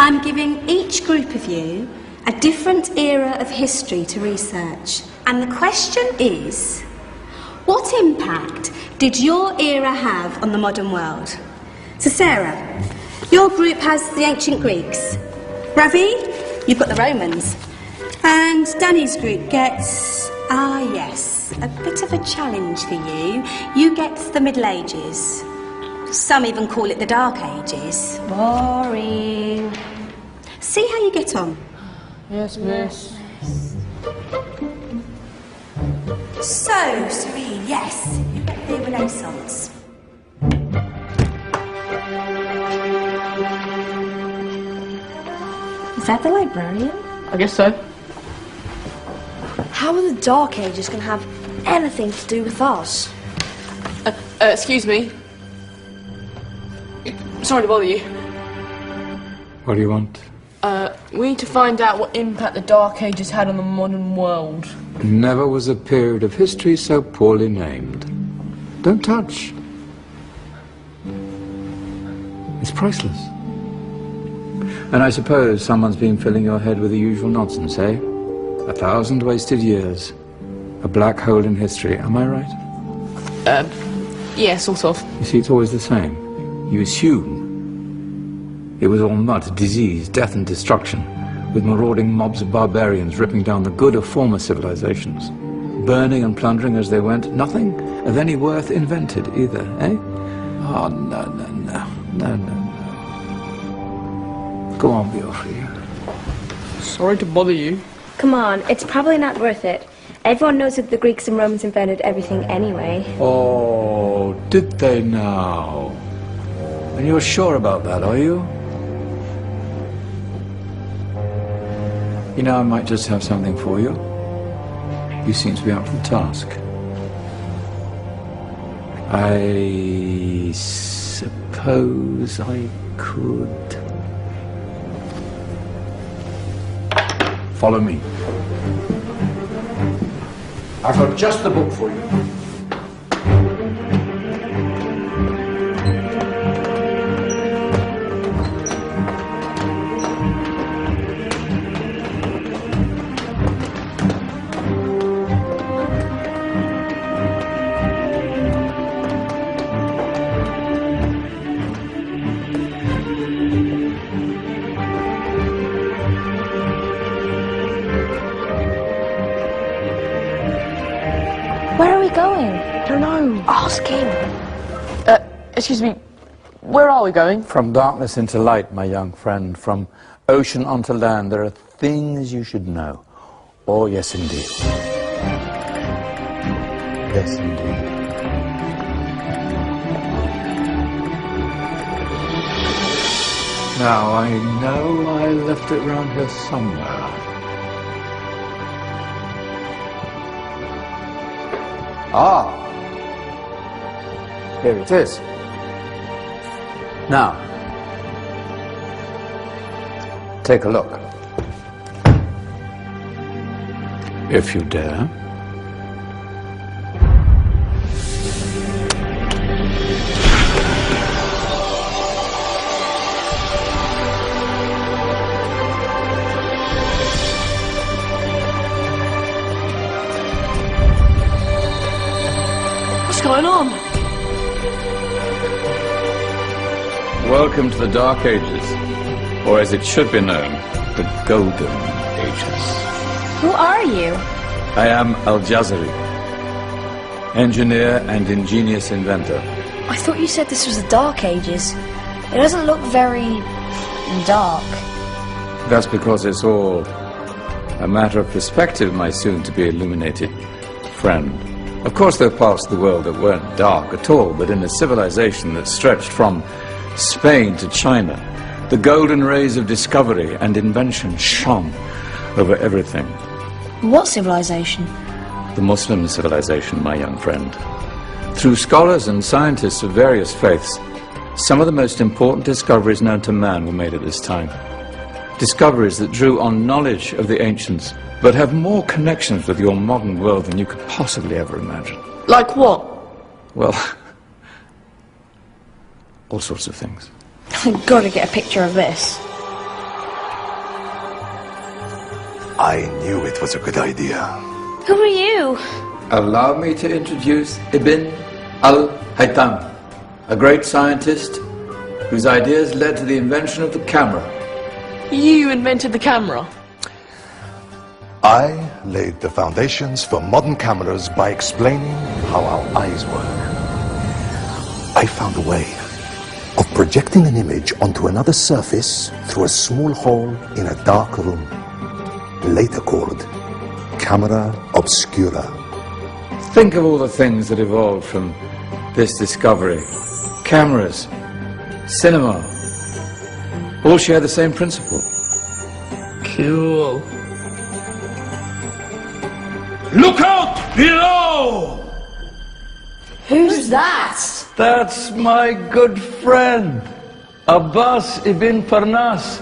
I'm giving each group of you a different era of history to research. And the question is, what impact did your era have on the modern world? So Sarah, your group has the ancient Greeks. Ravi, you've got the Romans. And Danny's group gets, yes, a bit of a challenge for you. You get the Middle Ages. Some even call it the Dark Ages. Boring. See how you get on. Yes, miss. So, Serene, yes, you get the Renaissance. Is that the librarian? I guess so. How are the Dark Ages going to have anything to do with us? Excuse me. Sorry to bother you. What do you want? We need to find out what impact the Dark Ages had on the modern world. Never was a period of history so poorly named. Don't touch. It's priceless. And I suppose someone's been filling your head with the usual nonsense, eh? 1,000 wasted years. A black hole in history, am I right? Yeah, sort of. You see, it's always the same. You assume it was all mud, disease, death and destruction, with marauding mobs of barbarians ripping down the good of former civilizations, burning and plundering as they went. Nothing of any worth invented either, eh? Oh, no. Go on, Beofrey. Sorry to bother you. Come on, it's probably not worth it. Everyone knows that the Greeks and Romans invented everything anyway. Oh, did they now? And you're sure about that, are you? You know, I might just have something for you. You seem to be up for the task. I suppose I could... Follow me. I've got just the book for you. Where are we going? I don't know. Ask him. Excuse me. Where are we going? From darkness into light, my young friend. From ocean onto land. There are things you should know. Oh, yes, indeed. Yes, indeed. Now, I know I left it round here somewhere. Ah, here it is. Now, take a look. If you dare. What's going on? Welcome to the Dark Ages, or as it should be known, the Golden Ages. Who are you? I am Al-Jazari, engineer and ingenious inventor. I thought you said this was the Dark Ages. It doesn't look very... dark. That's because it's all a matter of perspective, my soon-to-be illuminated friend. Of course, there are parts of the world that weren't dark at all, but in a civilization that stretched from Spain to China, the golden rays of discovery and invention shone over everything. What civilization? The Muslim civilization, my young friend. Through scholars and scientists of various faiths, some of the most important discoveries known to man were made at this time. Discoveries that drew on knowledge of the ancients, but have more connections with your modern world than you could possibly ever imagine. Like what? Well, all sorts of things. I've got to get a picture of this. I knew it was a good idea. Who are you? Allow me to introduce Ibn al-Haytham, a great scientist whose ideas led to the invention of the camera. You invented the camera. I laid the foundations for modern cameras by explaining how our eyes work. I found a way of projecting an image onto another surface through a small hole in a dark room, later called camera obscura. Think of all the things that evolved from this discovery. Cameras, cinema, all share the same principle. Cool. Look out below! Who's that? That's my good friend, Abbas ibn Farnas,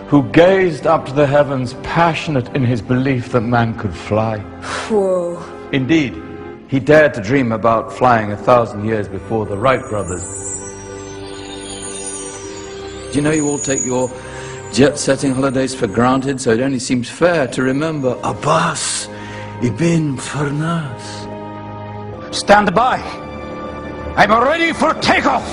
who gazed up to the heavens, passionate in his belief that man could fly. Whoa. Indeed, he dared to dream about flying 1,000 years before the Wright brothers. Do you know you all take your jet-setting holidays for granted, so it only seems fair to remember Abbas ibn Farnas. Stand by! I'm ready for takeoff!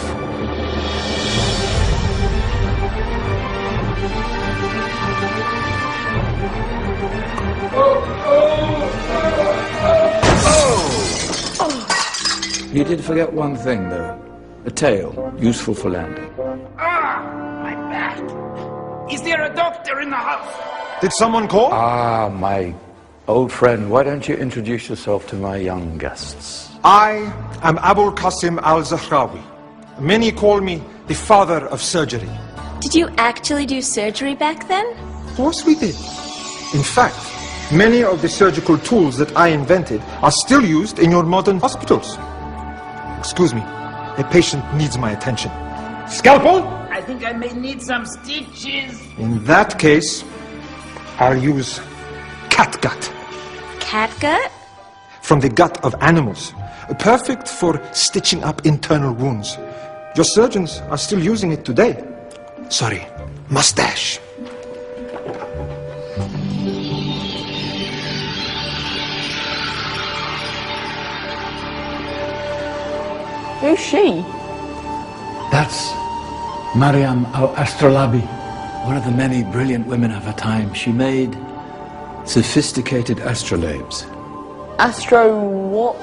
You did forget one thing, though. A tail, useful for landing. My back! Is there a doctor in the house? Did someone call? Ah, my old friend, why don't you introduce yourself to my young guests? I am Abul Qasim al-Zahrawi. Many call me the father of surgery. Did you actually do surgery back then? Of course we did. In fact, many of the surgical tools that I invented are still used in your modern hospitals. Excuse me, a patient needs my attention. Scalpel? I think I may need some stitches. In that case, I'll use catgut. Catgut? From the gut of animals. Perfect for stitching up internal wounds. Your surgeons are still using it today. Sorry, mustache. Who's she? That's Maryam al-Astrolabi, one of the many brilliant women of her time. She made sophisticated astrolabes. Astro what?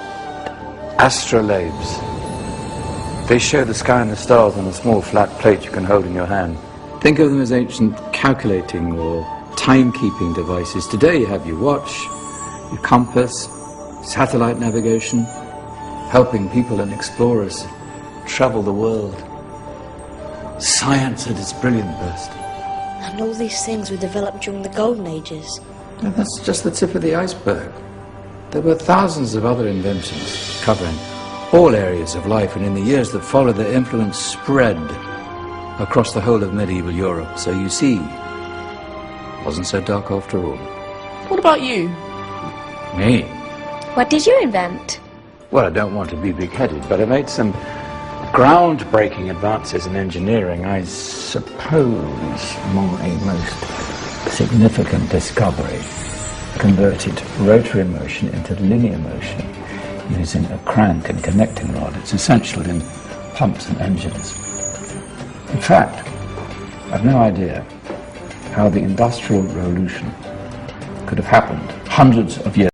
Astrolabes. They show the sky and the stars on a small flat plate you can hold in your hand. Think of them as ancient calculating or timekeeping devices. Today you have your watch, your compass, satellite navigation, helping people and explorers travel the world. Science at its brilliant best. And all these things were developed during the Golden Ages. And that's just the tip of the iceberg. There were thousands of other inventions covering all areas of life, and in the years that followed, their influence spread across the whole of medieval Europe. So you see, it wasn't so dark after all. What about you? Me? What did you invent? Well, I don't want to be big-headed, but I made some groundbreaking advances in engineering. I suppose my most significant discovery converted rotary motion into linear motion using a crank and connecting rod. It's essential in pumps and engines. In fact, I've no idea how the Industrial Revolution could have happened hundreds of years